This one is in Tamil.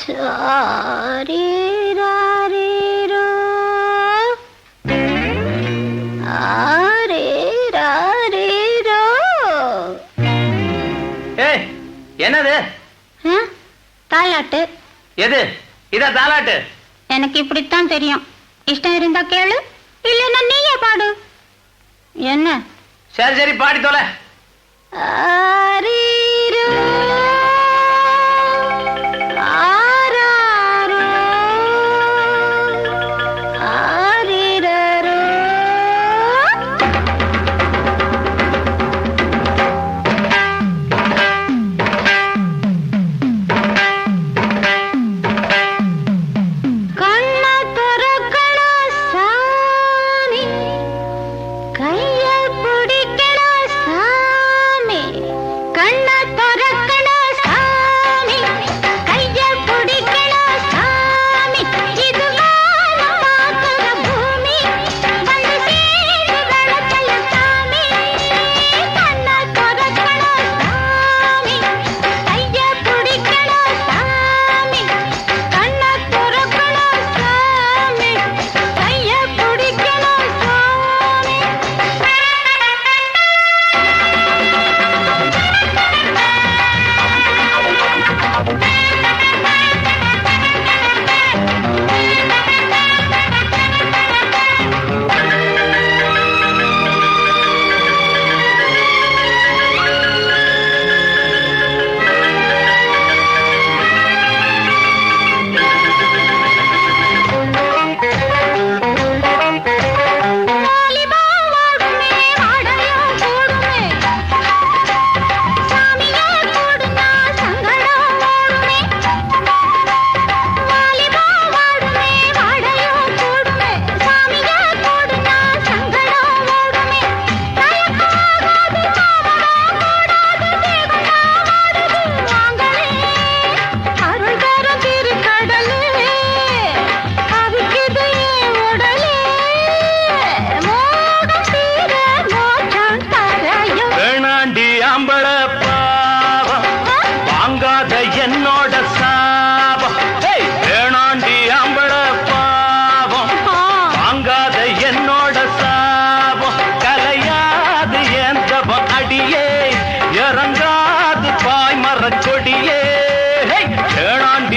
சாரீராரீரோ, ஆரீராரீரோ. ஏய், என்னது? தாலாட்டு. எது? இத தாலாட்டு? எனக்கு இப்படித்தான் தெரியும். இஷ்டம் இருந்தா கேளு, இல்லைன்னா நீயே பாடு. என்ன? சரி சரி, பாடி தொலை. ஆரீரோ, ஆராரோ, ஆரீரரோ. கண்ண திறக்கணும் சாமி, கைய பிடிக்கணும் சாமி. கண்ண திறக்கணும் சாமி, கைய பிடிக்கணும் சாமி. இது வானம் பார்க்கிற பூமி, வந்து சேர்ந்து வளர்க்கல சாமி. கண்ண திறக்கணும் சாமி, கைய பிடிக்கணும் சாமி. கண்ண திறக்கணும் சாமி, கைய பிடிக்கணும் சாமி. வாலிபா வாடுமே, வாடையோ கூடுமே, சாமியே கூடுனா சங்கடம் ஓடுமே. வாலிபா வாடுமே, வாடையோ கூடுமே, சாமியே கூடுனா சங்கடம் ஓடுமே. தயக்காகாது மாமரம் கூடாது, தேவனா வாடுது வாங்களே. அருள் தரும் திருக்கடலே, அவிக்குது என் உடலே. மோகம் தீர மோட்சம் தரையும். வேணாண்டி ஆம்பள பாவம், வாங்காத என்னோட சாபம். ஏய், வேணாண்டி ஆம்பள பாவம், வாங்காத என்னோட சாபம். கலையாது என் தபம் அடியே, இறங்காது பாய் மரக் கொடியே. ஏய், வேணாண்டி